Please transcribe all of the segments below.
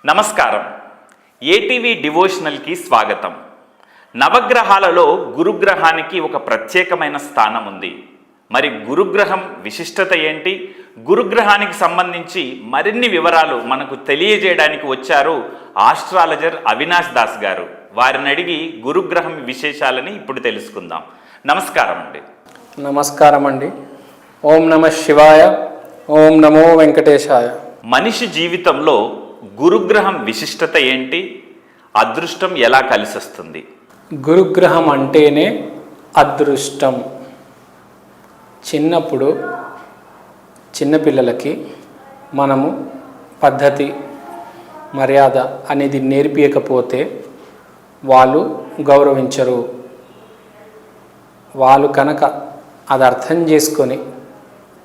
నమస్కారం. ఏటీవీ డివోషనల్కి స్వాగతం. నవగ్రహాలలో గురుగ్రహానికి ఒక ప్రత్యేకమైన స్థానం ఉంది. మరి గురుగ్రహం విశిష్టత ఏంటి? గురుగ్రహానికి సంబంధించి మరిన్ని వివరాలు మనకు తెలియజేయడానికి వచ్చారు ఆస్ట్రాలజర్ అవినాష్ దాస్ గారు. వారిని అడిగి గురుగ్రహం విశేషాలని ఇప్పుడు తెలుసుకుందాం. నమస్కారం అండి. నమస్కారం అండి. ఓం నమ శివాయ. ఓం నమో వెంకటేశాయ. మనిషి జీవితంలో గురుగ్రహం విశిష్టత ఏంటి? అదృష్టం ఎలా కలిసొస్తుంది? గురుగ్రహం అంటేనే అదృష్టం. చిన్నప్పుడు చిన్నపిల్లలకి మనము పద్ధతి మర్యాద అనేది నేర్పించకపోతే వాళ్ళు గౌరవించరు. వాళ్ళు కనుక అది అర్థం చేసుకొని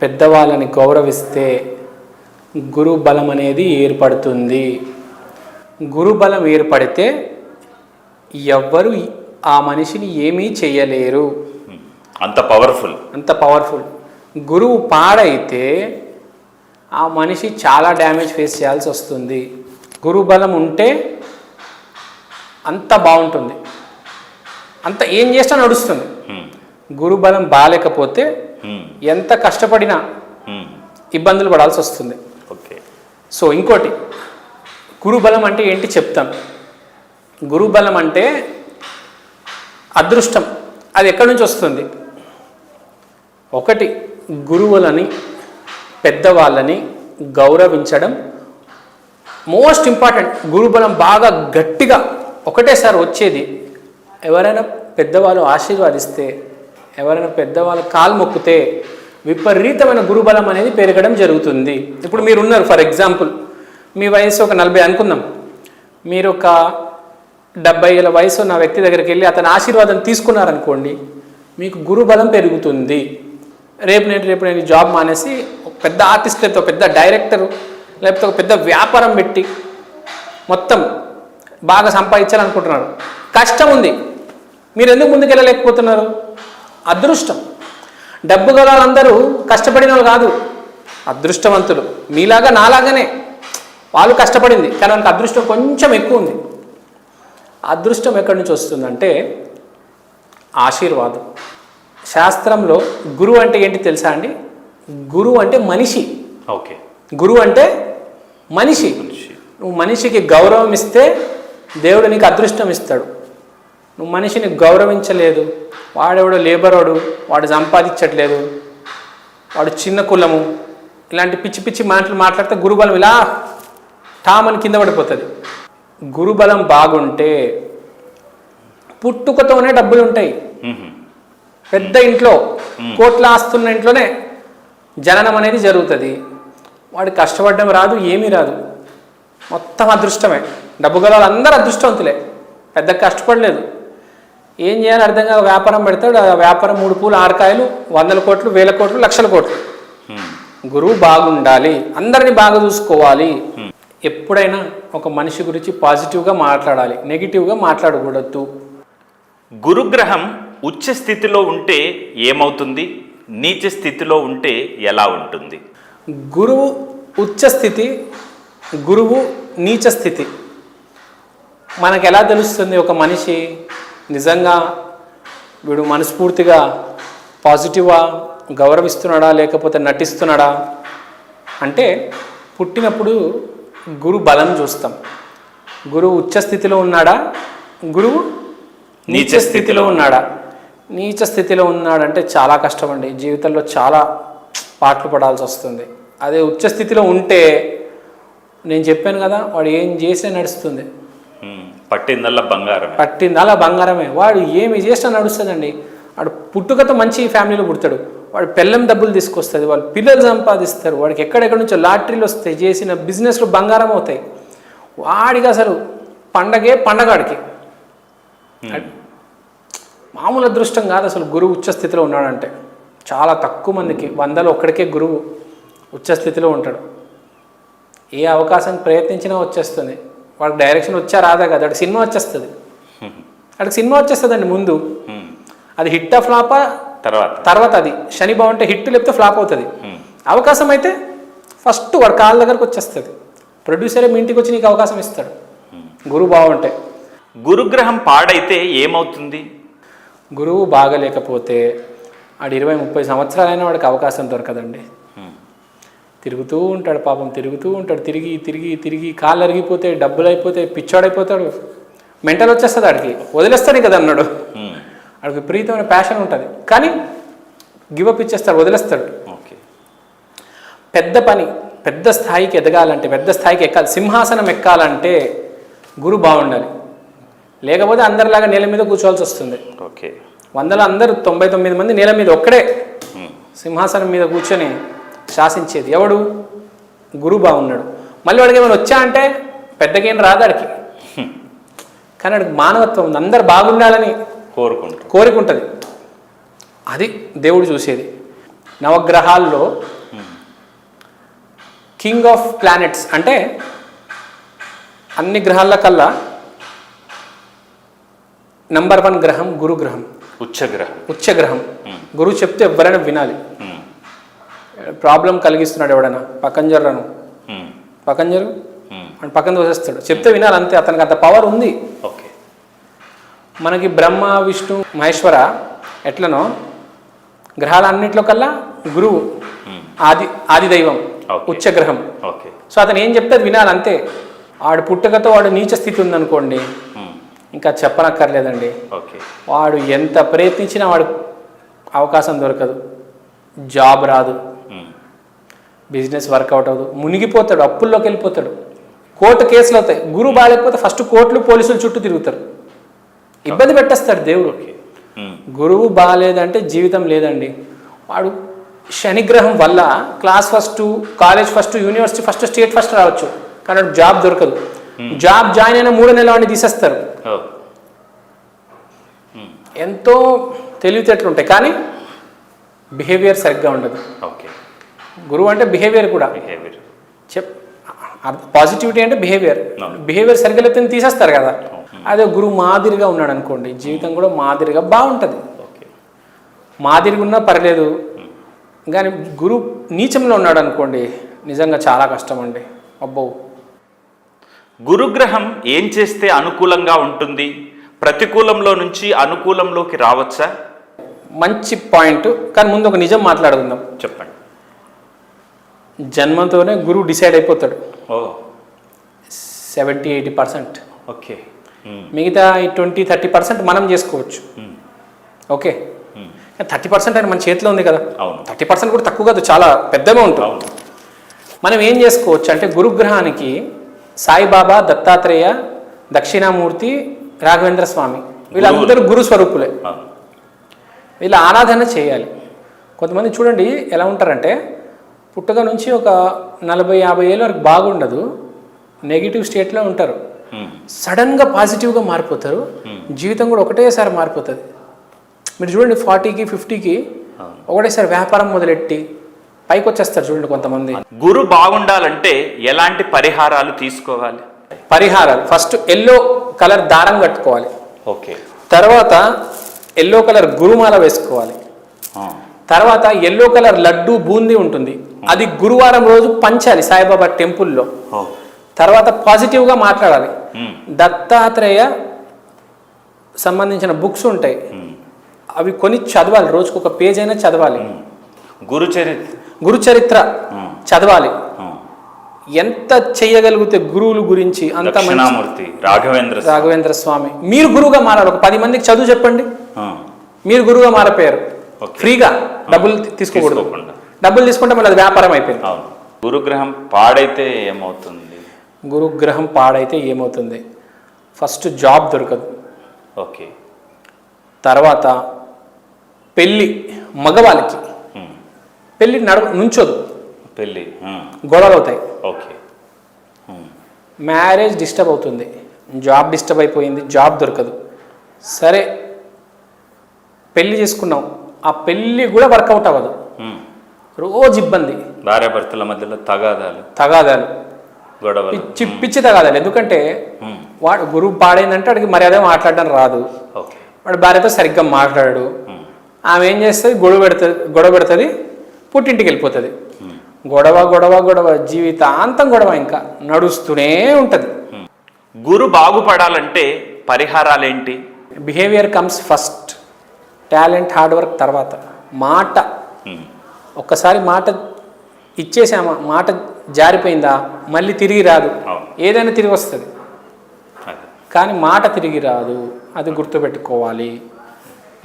పెద్దవాళ్ళని గౌరవిస్తే గురుబలం అనేది ఏర్పడుతుంది. గురుబలం ఏర్పడితే ఎవ్వరు ఆ మనిషిని ఏమీ చేయలేరు. అంత పవర్ఫుల్. గురువు పాడైతే ఆ మనిషి చాలా డ్యామేజ్ ఫేస్ చేయాల్సి వస్తుంది. గురుబలం ఉంటే అంత బాగుంటుంది, అంత ఏం చేసినా నడుస్తుంది. గురుబలం బాగాలేకపోతే ఎంత కష్టపడినా ఇబ్బందులు పడాల్సి వస్తుంది. సో ఇంకోటి, గురుబలం అంటే ఏంటి చెప్తాను. గురుబలం అంటే అదృష్టం. అది ఎక్కడి నుంచి వస్తుంది? ఒకటి, గురువులని పెద్దవాళ్ళని గౌరవించడం మోస్ట్ ఇంపార్టెంట్. గురుబలం బాగా గట్టిగా ఒకటేసారి వచ్చేది ఎవరైనా పెద్దవాళ్ళు ఆశీర్వాదిస్తే, ఎవరైనా పెద్దవాళ్ళు కాలు మొక్కితే విపరీతమైన గురుబలం అనేది పెరగడం జరుగుతుంది. ఇప్పుడు మీరు ఉన్నారు, ఫర్ ఎగ్జాంపుల్ మీ వయసు ఒక 40 అనుకుందాం. మీరు ఒక 70 ఏళ్ళ వయసు ఉన్న వ్యక్తి దగ్గరికి వెళ్ళి అతని ఆశీర్వాదం తీసుకున్నారనుకోండి, మీకు గురుబలం పెరుగుతుంది. రేపు నేను జాబ్ మానేసి ఒక పెద్ద ఆర్టిస్ట్, లేకపోతే పెద్ద డైరెక్టరు, లేకపోతే ఒక పెద్ద వ్యాపారం పెట్టి మొత్తం బాగా సంపాదించాలనుకుంటున్నారు. కష్టం ఉంది, మీరు ఎందుకు ముందుకెళ్ళలేకపోతున్నారు? అదృష్టం. డబ్బు గల వాళ్ళందరూ కష్టపడిన వాళ్ళు కాదు, అదృష్టవంతులు. మీలాగా నాలాగానే వాళ్ళు కష్టపడింది, కానీ వాళ్ళకి అదృష్టం కొంచెం ఎక్కువ ఉంది. అదృష్టం ఎక్కడి నుంచి వస్తుందంటే ఆశీర్వాదం. శాస్త్రంలో గురువు అంటే ఏంటి తెలుసా అండి? గురువు అంటే మనిషి. ఓకే. గురువు అంటే మనిషి. నువ్వు మనిషికి గౌరవం ఇస్తే దేవుడు నీకు అదృష్టం ఇస్తాడు. నువ్వు మనిషిని గౌరవించలేదు, వాడెవడో లేబరోడు, వాడు సంపాదించట్లేదు, వాడు చిన్న కులము, ఇలాంటి పిచ్చి పిచ్చి మాటలు మాట్లాడితే గురుబలం ఇలా టామని కింద పడిపోతుంది. గురుబలం బాగుంటే పుట్టుకతోనే డబ్బులు ఉంటాయి. పెద్ద ఇంట్లో కోట్ల ఆస్తున్న ఇంట్లోనే జననం అనేది జరుగుతుంది. వాడు కష్టపడడం రాదు, ఏమీ రాదు, మొత్తం అదృష్టమే. డబ్బు గల వాళ్ళందరూ అదృష్టవంతులే, పెద్ద కష్టపడలేదు. ఏం చేయాలి అర్థం కాదు, వ్యాపారం పెడతాడు. ఆ వ్యాపారం 3 పూలు 6 కాయలు, 100 కోట్లు, 1000 కోట్లు, లక్షల కోట్లు. గురువు బాగుండాలి, అందరినీ బాగా చూసుకోవాలి. ఎప్పుడైనా ఒక మనిషి గురించి పాజిటివ్గా మాట్లాడాలి, నెగిటివ్గా మాట్లాడకూడదు. గురుగ్రహం ఉచ్చ స్థితిలో ఉంటే ఏమవుతుంది? నీచ స్థితిలో ఉంటే ఎలా ఉంటుంది? గురువు ఉచ్చ స్థితి, గురువు నీచ స్థితి. మనకు ఎలా తెలుస్తుంది ఒక మనిషి నిజంగా వీడు మనస్ఫూర్తిగా పాజిటివ్గా గౌరవిస్తున్నాడా లేకపోతే నటిస్తున్నాడా అంటే, పుట్టినప్పుడు గురు బలం చూస్తాం. గురువు ఉచ్చ స్థితిలో ఉన్నాడా, గురువు నీచ స్థితిలో ఉన్నాడా? నీచ స్థితిలో ఉన్నాడంటే చాలా కష్టం అండి, జీవితంలో చాలా పాటలు పడాల్సి వస్తుంది. అదే ఉచ్చ స్థితిలో ఉంటే నేను చెప్పాను కదా, వాడు ఏం చేసినా నడుస్తుంది. పట్టిందల్లా బంగారమే. వాడు ఏమి చేసినా నడుస్తుందండి. వాడు పుట్టుకతో మంచి ఫ్యామిలీలో పుడతాడు, వాడు పెళ్ళం డబ్బులు తీసుకొస్తుంది, వాళ్ళు పిల్లలు సంపాదిస్తారు, వాడికి ఎక్కడెక్కడి నుంచో లాటరీలు వస్తాయి, చేసిన బిజినెస్లు బంగారం అవుతాయి. వాడికి అసలు పండగాడికి మామూలు అదృష్టం కాదు అసలు గురువు ఉచ్చస్థితిలో ఉన్నాడంటే. చాలా తక్కువ మందికి, 100లో ఒక్కడికే గురువు ఉచ్చస్థితిలో ఉంటాడు. ఏ అవకాశం ప్రయత్నించినా వచ్చేస్తుంది. వాడికి డైరెక్షన్ వచ్చా రాదా కదా, వాడికి సినిమా వచ్చేస్తుంది. వాడికి సినిమా వచ్చేస్తుందండి ముందు. అది హిట్టా ఫ్లాపా తర్వాత అది శని బాగుంటే హిట్, లేకపోతే ఫ్లాప్ అవుతుంది. అవకాశం అయితే ఫస్ట్ వాడి కాళ్ళ దగ్గరకు వచ్చేస్తుంది. ప్రొడ్యూసరే మీ ఇంటికి వచ్చి నీకు అవకాశం ఇస్తాడు గురువు బాగుంటే. గురుగ్రహం పాడైతే ఏమవుతుంది? గురువు బాగలేకపోతే ఆడు 20-30 సంవత్సరాలైనా వాడికి అవకాశం దొరకదండి. తిరుగుతూ ఉంటాడు పాపం, తిరుగుతూ ఉంటాడు, తిరిగి తిరిగి తిరిగి కాళ్ళు అరిగిపోతాయి, డబ్బులు అయిపోతాయి, పిచ్చోడైపోతాడు, మెంటల్ వచ్చేస్తుంది ఆడికి, వదిలేస్తాడు కదా అన్నాడు. ఆడికి విపరీతమైన ప్యాషన్ ఉంటుంది కానీ గివప్ ఇచ్చేస్తాడు, వదిలేస్తాడు. ఓకే. పెద్ద పని, పెద్ద స్థాయికి ఎదగాలంటే, పెద్ద స్థాయికి ఎక్కాలి, సింహాసనం ఎక్కాలంటే గురువు బాగుండాలి. లేకపోతే అందరిలాగా నేల మీద కూర్చోవాల్సి వస్తుంది. ఓకే. 100లో అందరూ 99 మంది నేల మీద, ఒక్కడే సింహాసనం మీద కూర్చొని శాసించేది ఎవడు? గురువు బాగున్నాడు. మళ్ళీ వాడికి ఏమైనా వచ్చా అంటే పెద్దగేం రాదు ఆడికి, కానీ ఆడికి మానవత్వం ఉంది, అందరు బాగుండాలని కోరికుంటుంది. అది దేవుడు చూసేది. నవగ్రహాల్లో కింగ్ ఆఫ్ ప్లానెట్స్ అంటే అన్ని గ్రహాల కల్లా నంబర్ 1 గ్రహం గురుగ్రహం, ఉచ్చగ్రహం. గురువు చెప్తే ఎవరైనా వినాలి. ప్రాబ్లం కలిగిస్తున్నాడు ఎవడైనా, పక్కన జర్రను అని పక్కన తోసేస్తాడు, చెప్తే వినాలి అంతే, అతనికి అంత పవర్ ఉంది. మనకి బ్రహ్మ విష్ణు మహేశ్వర ఎట్లనో గ్రహాలన్నింటిలో కల్లా గురువు ఆది దైవం, ఉచ్చగ్రహం. సో అతను ఏం చెప్తే అది వినాలి అంతే. వాడు పుట్టుకతో వాడు నీచ స్థితి ఉందనుకోండి, ఇంకా చెప్పనక్కర్లేదండి. వాడు ఎంత ప్రయత్నించినా వాడు అవకాశం దొరకదు, జాబ్ రాదు, బిజినెస్ వర్కౌట్ అవ్వదు, మునిగిపోతాడు, అప్పుల్లోకి వెళ్ళిపోతాడు, కోర్టు కేసులు అవుతాయి. గురువు బాగాలేకపోతే ఫస్ట్ కోర్టులు పోలీసుల చుట్టూ తిరుగుతారు, ఇబ్బంది పెట్టేస్తాడు దేవుడు. గురువు బాగాలేదంటే జీవితం లేదండి. వాడు శనిగ్రహం వల్ల class first, college first, university first, state first రావచ్చు, కానీ జాబ్ దొరకదు. జాబ్ జాయిన్ అయిన 3 నెలల వాడిని తీసేస్తారు. ఎంతో తెలివితేటలు ఉంటాయి కానీ బిహేవియర్ సరిగ్గా ఉండదు. గురువు అంటే బిహేవియర్ కూడా పాజిటివిటీ అంటే బిహేవియర్ సరిగ్గా లేకపోతే తీసేస్తారు కదా. అదే గురువు మాదిరిగా ఉన్నాడు అనుకోండి, జీవితం కూడా మాదిరిగా బాగుంటుంది. మాదిరిగా ఉన్నా పర్లేదు, కానీ గురువు నీచంలో ఉన్నాడు అనుకోండి నిజంగా చాలా కష్టం అండి. అబ్బో. గురుగ్రహం ఏం చేస్తే అనుకూలంగా ఉంటుంది? ప్రతికూలంలో నుంచి అనుకూలంలోకి రావచ్చా? మంచి పాయింట్, కానీ ముందు ఒక నిజం మాట్లాడుకుందాం. చెప్పండి. జన్మతోనే గురువు డిసైడ్ అయిపోతాడు 70-80%. ఓకే. మిగతా 20-30% మనం చేసుకోవచ్చు. ఓకే, 30% అని మన చేతిలో ఉంది కదా. 30% కూడా తక్కువ కాదు, చాలా పెద్దగా ఉంటుంది. మనం ఏం చేసుకోవచ్చు అంటే గురుగ్రహానికి సాయిబాబా, దత్తాత్రేయ, దక్షిణామూర్తి, రాఘవేంద్ర స్వామి వీళ్ళందరూ గురు స్వరూపులే. వీళ్ళ ఆరాధన చేయాలి. కొంతమంది చూడండి ఎలా ఉంటారంటే పుట్టుక నుంచి ఒక 40-50 ఏళ్ళ వరకు బాగుండదు, నెగిటివ్ స్టేట్లో ఉంటారు, సడన్గా పాజిటివ్గా మారిపోతారు, జీవితం కూడా ఒకటేసారి మారిపోతుంది. మీరు చూడండి 40కి 50కి ఒకటేసారి వ్యాపారం మొదలెట్టి పైకి వచ్చేస్తారు చూడండి కొంతమంది. గురు బాగుండాలంటే ఎలాంటి పరిహారాలు తీసుకోవాలి? పరిహారాలు ఫస్ట్ ఎల్లో కలర్ దారం కట్టుకోవాలి. ఓకే. తర్వాత ఎల్లో కలర్ గురుమాల వేసుకోవాలి. తర్వాత ఎల్లో కలర్ లడ్డు బూందీ ఉంటుంది, అది గురువారం రోజు పంచాలి సాయిబాబా టెంపుల్లో. తర్వాత పాజిటివ్గా మాట్లాడాలి. దత్తాత్రేయ సంబంధించిన బుక్స్ ఉంటాయి, అవి కొని చదవాలి, రోజుకు ఒక పేజ్ అయినా చదవాలి. గురు చరిత్ర చదవాలి. ఎంత చెయ్యగలిగితే గురువుల గురించి అంత మంచి. రాఘవేంద్ర స్వామి మీరు గురువుగా మారాలి. ఒక 10 మందికి చదువు చెప్పండి, మీరు గురువుగా మారిపోయారు. ఫ్రీగా, డబ్బులు తీసుకోకూడదు. డబ్బులు తీసుకుంటే మళ్ళీ అది వ్యాపారం అయిపోయింది. గురుగ్రహం పాడైతే ఏమవుతుంది? గురుగ్రహం పాడైతే ఏమవుతుంది? ఫస్ట్ జాబ్ దొరకదు. ఓకే. తర్వాత పెళ్ళి, మగవాళ్ళకి పెళ్ళి నుంచోదు, గొడవలు అవుతాయి. ఓకే. మ్యారేజ్ డిస్టర్బ్ అవుతుంది, జాబ్ డిస్టర్బ్ అయిపోయింది, జాబ్ దొరకదు. సరే పెళ్ళి చేసుకున్నాం, ఆ పెళ్ళి కూడా వర్కౌట్ అవ్వదు, రోజు ఇబ్బంది, భార్యాభర్తల మధ్యలో తగాదాలు, పిచ్చి తగాదాలు. ఎందుకంటే వాడు గురువు పాడైందంటే వాడికి మర్యాద మాట్లాడడం రాదు, వాడు భార్యతో సరిగ్గా మాట్లాడాడు, ఆమె ఏం చేస్తుంది, గొడవ పెడుతుంది, పుట్టింటికి వెళ్ళిపోతుంది. గొడవ గొడవ గొడవ, జీవితాంతం గొడవ, ఇంకా నడుస్తూనే ఉంటుంది. గురు బాగుపడాలంటే పరిహారాలేంటి? Behaviour comes first, talent hard work తర్వాత. మాట, ఒక్కసారి మాట ఇచ్చేసామా, మాట జారిపోయిందా మళ్ళీ తిరిగి రాదు. ఏదైనా తిరిగి వస్తుంది కానీ మాట తిరిగి రాదు, అది గుర్తుపెట్టుకోవాలి.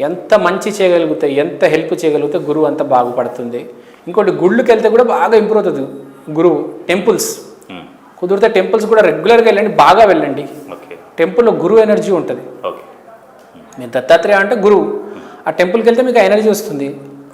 ఎంత మంచి చేయగలిగితే, ఎంత హెల్ప్ చేయగలిగితే గురువు అంత బాగుపడుతుంది. ఇంకోటి, గుళ్ళకి వెళ్తే కూడా బాగా ఇంప్రూవ్ అవుతుంది గురువు. టెంపుల్స్ కుదిరితే టెంపుల్స్ కూడా రెగ్యులర్గా వెళ్ళండి, బాగా వెళ్ళండి. టెంపుల్లో గురువు ఎనర్జీ ఉంటుంది. మీరు దత్తాత్రేయ అంటే గురువు, ఆ టెంపుల్కి వెళ్తే మీకు ఎనర్జీ వస్తుంది.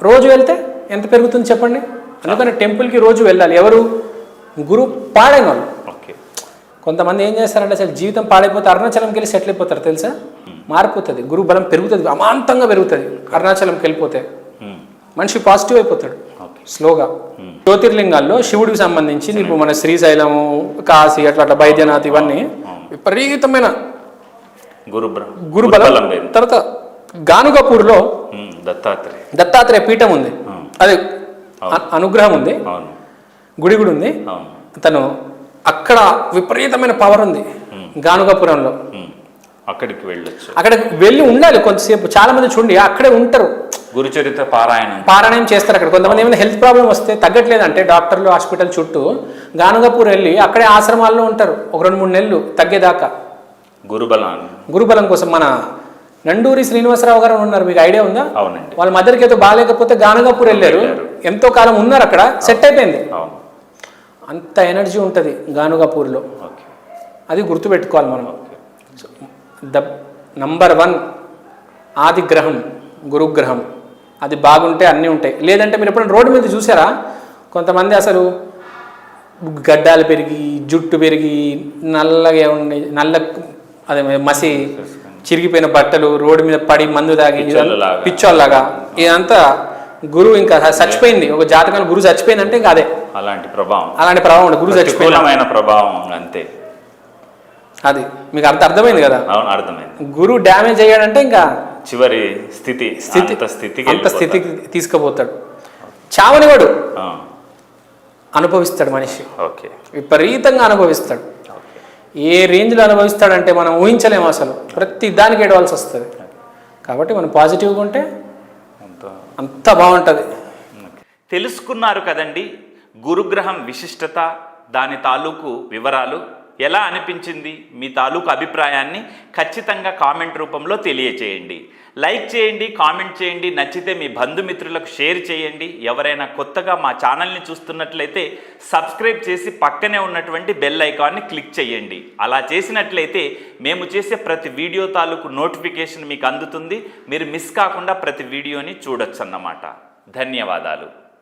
రోజు వెళ్తే ఎంత పెరుగుతుంది చెప్పండి. అందుకని టెంపుల్కి రోజు వెళ్ళాలి. ఎవరు? గురువు పాడైన వాళ్ళు. కొంతమంది ఏం చేస్తారంటే అసలు జీవితం పాడైపోతే అరుణాచలంకి వెళ్ళి సెటిల్ అయిపోతారు, తెలుసా? మారిపోతుంది, గురువు బలం పెరుగుతుంది, అమాంతంగా పెరుగుతుంది. అరుణాచలంకి వెళ్ళిపోతే మనిషి పాజిటివ్ అయిపోతాడు స్లోగా. జ్యోతిర్లింగాల్లో శివుడికి సంబంధించి ఇప్పుడు మన శ్రీశైలము, కాశీ, అట్లా బైద్యనాథ్, ఇవన్నీ విపరీతమైన గురుబలం. తర్వాత గానుగపూర్లో దత్తాత్రేయ పీఠం ఉంది, అదే అనుగ్రహం ఉంది, గుడి కూడా ఉంది. తను అక్కడ విపరీతమైన పవర్ ఉంది గానుగపురంలో. అక్కడికి వెళ్ళొచ్చు, అక్కడికి వెళ్ళి ఉండాలి కొంతసేపు. చాలా మంది చూడండి అక్కడే ఉంటారు, గురుచరిత్ర పారాయణం చేస్తారు అక్కడ. కొంతమంది ఏమైనా హెల్త్ ప్రాబ్లం వస్తే తగ్గట్లేదంటే డాక్టర్లు హాస్పిటల్ చుట్టూ గానుగపూర్ వెళ్ళి అక్కడే ఆశ్రమాల్లో ఉంటారు ఒక 2-3 నెలలు తగ్గేదాకా. గురుబలం కోసం. మన నండూరి శ్రీనివాసరావు గారు ఉన్నారు, మీకు ఐడియా ఉందా? అవునండి. వాళ్ళ మదర్కి ఏదో బాగాలేకపోతే గానుగపూర్ వెళ్ళారు, ఎంతో కాలం ఉన్నారు అక్కడ, సెట్ అయిపోయింది. అంత ఎనర్జీ ఉంటుంది గానుగపూర్లో, అది గుర్తుపెట్టుకోవాలి మనం. నంబర్ 1 ఆది గ్రహం గురుగ్రహం, అది బాగుంటే అన్నీ ఉంటాయి. లేదంటే మీరు ఎప్పుడైనా రోడ్డు మీద చూసారా, కొంతమంది అసలు గడ్డాలు పెరిగి, జుట్టు పెరిగి, నల్లగా ఉండి, అదే మసి, చిరిగిపోయిన బట్టలు, రోడ్డు మీద పడి మందు తాగి పిచ్చోళ్ళలాగా, ఇదంతా గురువు ఇంకా చచ్చిపోయింది. ఒక జాతకంలో గురువు చచ్చిపోయిందంటే ఇంకా అదే అలాంటి ప్రభావం ఉంటుంది. గురువు చచ్చిపోయిన ప్రభావం అంతే. అది మీకు అర్థమైంది కదా? అర్థమైంది. గురువు డ్యామేజ్ అయ్యాడంటే ఇంకా చివరి అంత స్థితికి తీసుకుపోతాడు. చావనివాడు అనుభవిస్తాడు మనిషి, విపరీతంగా అనుభవిస్తాడు. ఏ రేంజ్లో అనుభవిస్తాడంటే మనం ఊహించలేము అసలు. ప్రతి దానికి ఏడవాల్సి వస్తుంది. కాబట్టి మనం పాజిటివ్గా ఉంటే అంత బాగుంటుంది. తెలుసుకున్నారు కదండి గురుగ్రహం విశిష్టత, దాని తాలూకు వివరాలు. ఎలా అనిపించింది? మీ తాలూకు అభిప్రాయాన్ని ఖచ్చితంగా కామెంట్ రూపంలో తెలియచేయండి. లైక్ చేయండి, కామెంట్ చేయండి, నచ్చితే మీ బంధుమిత్రులకు షేర్ చేయండి. ఎవరైనా కొత్తగా మా ఛానల్ని చూస్తున్నట్లయితే సబ్స్క్రైబ్ చేసి పక్కనే ఉన్నటువంటి బెల్ ఐకాన్ని క్లిక్ చేయండి. అలా చేసినట్లయితే మేము చేసే ప్రతి వీడియో తాలూకు నోటిఫికేషన్ మీకు అందుతుంది. మీరు మిస్ కాకుండా ప్రతి వీడియోని చూడొచ్చు అన్నమాట. ధన్యవాదాలు.